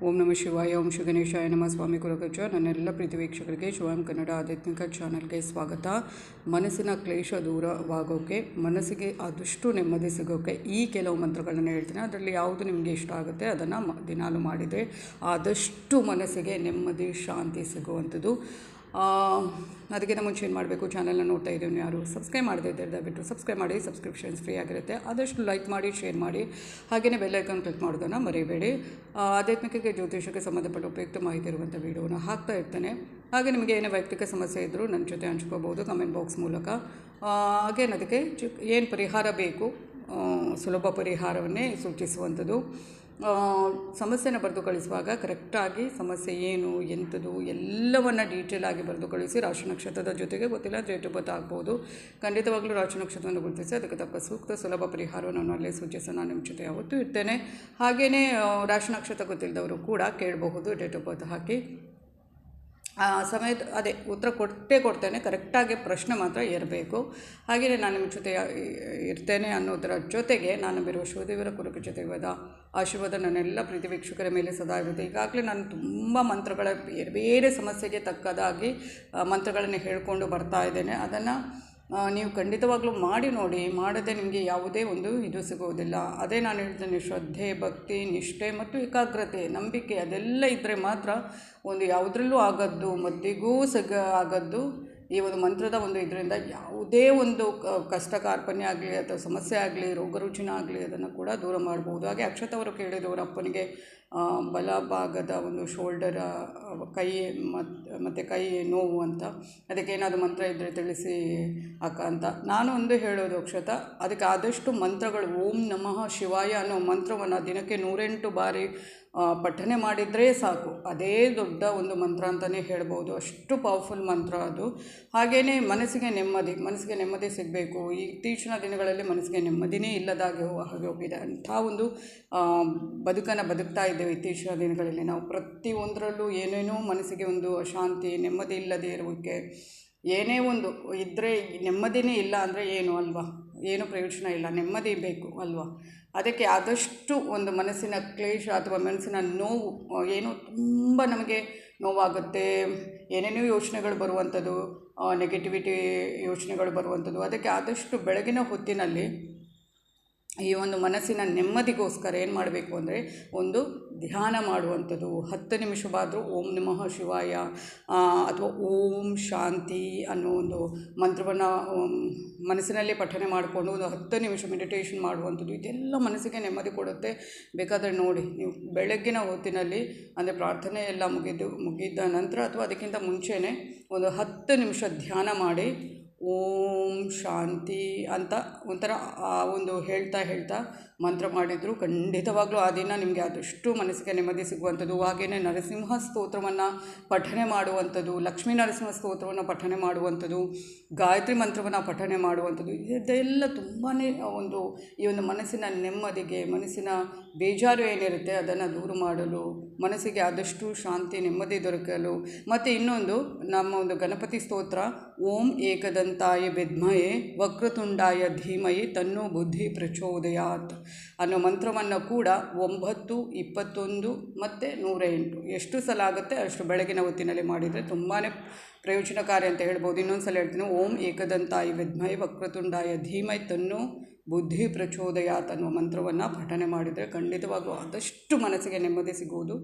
ಓಂ ನಮಃ ಶಿವಾಯ. ಓಂ ಶ್ರೀ ಗಣೇಶಾಯ ನಮಃ. ಸ್ವಾಮಿ ಕುಲಕರ್ಚ. ನನ್ನೆಲ್ಲ ಪ್ರೀತಿ ವೀಕ್ಷಕರಿಗೆ ಶಿವಂ ಕನ್ನಡ ಆಧ್ಯಾತ್ಮಿಕ ಚಾನಲ್ಗೆ ಸ್ವಾಗತ. ಮನಸ್ಸಿನ ಕ್ಲೇಶ ದೂರವಾಗೋಕ್ಕೆ, ಮನಸ್ಸಿಗೆ ಆದಷ್ಟು ನೆಮ್ಮದಿ ಸಿಗೋಕ್ಕೆ ಈ ಕೆಲವು ಮಂತ್ರಗಳನ್ನು ಹೇಳ್ತೀನಿ. ಅದರಲ್ಲಿ ಯಾವುದು ನಿಮಗೆ ಇಷ್ಟ ಆಗುತ್ತೆ ಅದನ್ನು ದಿನಾಲು ಮಾಡಿದರೆ ಆದಷ್ಟು ಮನಸ್ಸಿಗೆ ನೆಮ್ಮದಿ ಶಾಂತಿ ಸಿಗುವಂಥದ್ದು. ಅದಕ್ಕಿಂತ ಮುಂಚೆ ಏನು ಮಾಡಬೇಕು, ಚಾನಲ್ನ ನೋಡ್ತಾ ಇದ್ದೀವಿ ಯಾರು ಸಬ್ಸ್ಕ್ರೈಬ್ ಮಾಡದೇ ಇದ್ದರೆ ದಯವಿಟ್ಟು ಸಬ್ಸ್ಕ್ರೈಬ್ ಮಾಡಿ. ಸಬ್ಸ್ಕ್ರಿಪ್ಷನ್ಸ್ ಫ್ರೀ ಆಗಿರುತ್ತೆ. ಆದಷ್ಟು ಲೈಕ್ ಮಾಡಿ, ಶೇರ್ ಮಾಡಿ, ಹಾಗೆಯೇ ಬೆಲ್ ಐಕಾನ್ ಕ್ಲಿಕ್ ಮಾಡೋದನ್ನು ಮರಿಬೇಡಿ. ಆಧ್ಯಾತ್ಮಿಕಕ್ಕೆ, ಜ್ಯೋತಿಷಕ್ಕೆ ಸಂಬಂಧಪಟ್ಟ ಉಪಯುಕ್ತ ಮಾಹಿತಿ ಇರುವಂಥ ವೀಡಿಯೋನ ಹಾಕ್ತಾ ಇರ್ತೇನೆ. ಹಾಗೆ ನಿಮಗೆ ಏನೇ ವೈಯಕ್ತಿಕ ಸಮಸ್ಯೆ ಇದ್ದರೂ ನನ್ನ ಜೊತೆ ಹಂಚ್ಕೋಬೋದು ಕಮೆಂಟ್ ಬಾಕ್ಸ್ ಮೂಲಕ. ಹಾಗೇನು ಅದಕ್ಕೆ ಏನು ಪರಿಹಾರ ಬೇಕು, ಸುಲಭ ಪರಿಹಾರವನ್ನೇ ಸೂಚಿಸುವಂಥದ್ದು. ಸಮಸ್ಯೆನ ಬರೆದು ಕಳಿಸುವಾಗ ಕರೆಕ್ಟಾಗಿ ಸಮಸ್ಯೆ ಏನು ಎಂಥದ್ದು ಎಲ್ಲವನ್ನು ಡೀಟೇಲಾಗಿ ಬರೆದು ಕಳಿಸಿ. ರಾಶಿ ನಕ್ಷತ್ರದ ಜೊತೆಗೆ ಗೊತ್ತಿಲ್ಲ ಡೇಟ್ ಆಫ್ ಬರ್ತ್ ಆಗ್ಬೋದು. ಖಂಡಿತವಾಗ್ಲೂ ರಾಶಿ ನಕ್ಷತ್ರವನ್ನು ಗುರುತಿಸಿ ಅದಕ್ಕೆ ತಕ್ಕ ಸೂಕ್ತ ಸುಲಭ ಪರಿಹಾರವನ್ನು ನಾನು ಅಲ್ಲೇ ಸೂಚಿಸಿ ನಾನು ನಿಮ್ಮ ಜೊತೆ ಯಾವತ್ತೂ ಇರ್ತೇನೆ. ಹಾಗೆಯೇ ರಾಶಿ ನಕ್ಷತ್ರ ಗೊತ್ತಿಲ್ಲದವರು ಕೂಡ ಕೇಳಬಹುದು. ಡೇಟ್ ಆಫ್ ಬರ್ತ್ ಹಾಕಿ ಸಮೇತ ಅದೇ ಉತ್ತರ ಕೊಡ್ತೇನೆ. ಕರೆಕ್ಟಾಗಿ ಪ್ರಶ್ನೆ ಮಾತ್ರ ಇರಬೇಕು. ಹಾಗೆಯೇ ನಾನು ನಿಮ್ಮ ಜೊತೆ ಇರ್ತೇನೆ ಅನ್ನೋದರ ಜೊತೆಗೆ ನಾನು ಬರುವ ಶಿವದೇವರ ಕುಲಕ ಜೊತೆವಾದ ಆಶೀರ್ವಾದ ನನ್ನೆಲ್ಲ ಪ್ರೀತಿ ವೀಕ್ಷಕರ ಮೇಲೆ ಸದಾ ಇರುತ್ತೆ. ಈಗಾಗಲೇ ನಾನು ತುಂಬ ಮಂತ್ರಗಳ ಬೇರೆ ಸಮಸ್ಯೆಗೆ ತಕ್ಕದಾಗಿ ಮಂತ್ರಗಳನ್ನು ಹೇಳ್ಕೊಂಡು ಬರ್ತಾ ಇದ್ದೇನೆ. ಅದನ್ನು ನೀವು ಖಂಡಿತವಾಗ್ಲೂ ಮಾಡಿ ನೋಡಿ. ಮಾಡದೆ ನಿಮಗೆ ಯಾವುದೇ ಒಂದು ಇದು ಸಿಗೋದಿಲ್ಲ. ಅದೇ ನಾನು ಹೇಳ್ತೇನೆ, ಶ್ರದ್ಧೆ, ಭಕ್ತಿ, ನಿಷ್ಠೆ ಮತ್ತು ಏಕಾಗ್ರತೆ, ನಂಬಿಕೆ ಅದೆಲ್ಲ ಇದ್ದರೆ ಮಾತ್ರ ಒಂದು ಯಾವುದರಲ್ಲೂ ಆಗೋದು, ಮದ್ದಿಗೂ ಆಗೋದು ಈ ಒಂದು ಮಂತ್ರದ ಒಂದು ಇದರಿಂದ ಯಾವುದೇ ಒಂದು ಕಷ್ಟ ಕಾರ್ಪಣ್ಯ ಆಗಲಿ ಅಥವಾ ಸಮಸ್ಯೆ ಆಗಲಿ, ರೋಗರುಚಿನ ಆಗಲಿ ಅದನ್ನು ಕೂಡ ದೂರ ಮಾಡ್ಬೋದು. ಹಾಗೆ ಅಕ್ಷತವರು ಕೇಳಿದವರು ಅಪ್ಪನಿಗೆ ಬಲಭಾಗದ ಒಂದು ಶೋಲ್ಡರ ಕೈ ಮತ್ತು ಕೈ ನೋವು ಅಂತ, ಅದಕ್ಕೆ ಏನಾದರೂ ಮಂತ್ರ ಇದ್ದರೆ ತಿಳಿಸಿ ಅಕ್ಕ ಅಂತ ನಾನು ಒಂದು ಹೇಳೋದು ಅಕ್ಷತ. ಅದಕ್ಕೆ ಆದಷ್ಟು ಮಂತ್ರಗಳು ಓಂ ನಮಃ ಶಿವಾಯ ಅನ್ನೋ ಮಂತ್ರವನ್ನು ದಿನಕ್ಕೆ 108 ಬಾರಿ ಪಠನೆ ಮಾಡಿದರೆ ಸಾಕು. ಅದೇ ದೊಡ್ಡ ಒಂದು ಮಂತ್ರ ಅಂತಲೇ ಹೇಳ್ಬೋದು. ಅಷ್ಟು ಪವರ್ಫುಲ್ ಮಂತ್ರ ಅದು. ಹಾಗೆಯೇ ಮನಸ್ಸಿಗೆ ನೆಮ್ಮದಿ ಸಿಗಬೇಕು. ಇತ್ತೀಚಿನ ದಿನಗಳಲ್ಲಿ ಮನಸ್ಸಿಗೆ ನೆಮ್ಮದಿನೇ ಇಲ್ಲದಾಗಿ ಹಾಗೆ ಹೋಗಿದೆ. ಅಂಥ ಒಂದು ಬದುಕನ್ನು ಬದುಕ್ತಾ ಇದ್ದೇವೆ ಇತ್ತೀಚಿನ ದಿನಗಳಲ್ಲಿ. ನಾವು ಪ್ರತಿಯೊಂದರಲ್ಲೂ ಏನೇನೋ ಮನಸ್ಸಿಗೆ ಒಂದು ಅಶಾಂತಿ, ನೆಮ್ಮದಿ ಇಲ್ಲದೆ ಇರೋಕ್ಕೆ, ಏನೇ ಒಂದು ಇದ್ದರೆ ನೆಮ್ಮದಿನೇ ಇಲ್ಲ ಅಂದರೆ ಏನು ಅಲ್ವಾ, ಏನು ಪ್ರಯೋಜನ ಇಲ್ಲ. ನೆಮ್ಮದಿ ಬೇಕು ಅಲ್ವಾ. ಅದಕ್ಕೆ ಆದಷ್ಟು ಒಂದು ಮನಸ್ಸಿನ ಕ್ಲೇಶ ಅಥವಾ ಮನಸ್ಸಿನ ನೋವು, ಏನೋ ತುಂಬ ನಮಗೆ ನೋವಾಗುತ್ತೆ, ಏನೇನೋ ಯೋಚನೆಗಳು ಬರುವಂಥದ್ದು, ನೆಗೆಟಿವಿಟಿ ಯೋಚನೆಗಳು ಬರುವಂಥದ್ದು. ಅದಕ್ಕೆ ಆದಷ್ಟು ಬೆಳಗಿನ ಹೊತ್ತಿನಲ್ಲಿ ಈ ಒಂದು ಮನಸ್ಸಿನ ನೆಮ್ಮದಿಗೋಸ್ಕರ ಏನು ಮಾಡಬೇಕು ಅಂದರೆ ಒಂದು ಧ್ಯಾನ ಮಾಡುವಂಥದ್ದು. 10 ನಿಮಿಷವಾದರೂ ಓಂ ನಮಃ ಶಿವಾಯ ಅಥವಾ ಓಂ ಶಾಂತಿ ಅನ್ನೋ ಒಂದು ಮಂತ್ರವನ್ನು ಮನಸ್ಸಿನಲ್ಲೇ ಪಠನೆ ಮಾಡಿಕೊಂಡು ಒಂದು 10 ನಿಮಿಷ ಮೆಡಿಟೇಷನ್ ಮಾಡುವಂಥದ್ದು. ಇದೆಲ್ಲ ಮನಸ್ಸಿಗೆ ನೆಮ್ಮದಿ ಕೊಡುತ್ತೆ. ಬೇಕಾದರೆ ನೋಡಿ ನೀವು ಬೆಳಗ್ಗಿನ ಹೊತ್ತಿನಲ್ಲಿ ಅಂದರೆ ಪ್ರಾರ್ಥನೆ ಎಲ್ಲ ಮುಗಿದ ನಂತರ ಅಥವಾ ಅದಕ್ಕಿಂತ ಮುಂಚೆನೇ ಒಂದು 10 ನಿಮಿಷ ಧ್ಯಾನ ಮಾಡಿ ಓಂ ಶಾಂತಿ ಅಂತ ಒಂಥರ ಒಂದು ಹೇಳ್ತಾ ಮಂತ್ರ ಮಾಡಿದರೂ ಖಂಡಿತವಾಗ್ಲೂ ಆ ದಿನ ನಿಮಗೆ ಆದಷ್ಟು ಮನಸ್ಸಿಗೆ ನೆಮ್ಮದಿ ಸಿಗುವಂಥದ್ದು. ಹಾಗೆಯೇ ನರಸಿಂಹ ಸ್ತೋತ್ರವನ್ನು ಪಠನೆ ಮಾಡುವಂಥದ್ದು, ಲಕ್ಷ್ಮೀ ನರಸಿಂಹ ಸ್ತೋತ್ರವನ್ನು ಪಠನೆ ಮಾಡುವಂಥದ್ದು, ಗಾಯತ್ರಿ ಮಂತ್ರವನ್ನು ಪಠನೆ ಮಾಡುವಂಥದ್ದು. ಇದೆಲ್ಲ ತುಂಬಾ ಒಂದು ಈ ಒಂದು ಮನಸ್ಸಿನ ನೆಮ್ಮದಿಗೆ, ಮನಸ್ಸಿನ ಬೇಜಾರು ಏನಿರುತ್ತೆ ಅದನ್ನು ದೂರ ಮಾಡಲು, ಮನಸ್ಸಿಗೆ ಆದಷ್ಟು ಶಾಂತಿ ನೆಮ್ಮದಿ ದೊರಕಲು. ಮತ್ತು ಇನ್ನೊಂದು ನಮ್ಮ ಒಂದು ಗಣಪತಿ ಸ್ತೋತ್ರ ಓಂ ಏಕದಂತಾಯ ವಿದ್ಮಹೇ ವಕ್ರತುಂಡಾಯ ಧೀಮಹಿ ತನ್ನೋ ಬುದ್ಧಿ ಪ್ರಚೋದಯಾತ್ ಅನ್ನೋ ಮಂತ್ರವನ್ನು ಕೂಡ 9, 21 ಮತ್ತು 108 ಎಷ್ಟು ಸಲ ಆಗುತ್ತೆ ಅಷ್ಟು ಬೆಳಗಿನ ಹೊತ್ತಿನಲ್ಲಿ ಮಾಡಿದರೆ ತುಂಬಾ ಪ್ರಯೋಜನಕಾರಿ ಅಂತ ಹೇಳ್ಬೋದು. ಇನ್ನೊಂದು ಸಲ ಹೇಳ್ತೀನಿ, ಓಂ ಏಕದಂತಾಯ ವಿದ್ಮಹೇ ವಕ್ರತುಂಡಾಯ ಧೀಮಹಿ ತನ್ನೋ ಬುದ್ಧಿ ಪ್ರಚೋದಯಾತ್ ಅನ್ನುವ ಮಂತ್ರವನ್ನು ಪಠನೆ ಮಾಡಿದರೆ ಖಂಡಿತವಾಗೂ ಆದಷ್ಟು ಮನಸ್ಸಿಗೆ ನೆಮ್ಮದಿ ಸಿಗುವುದು.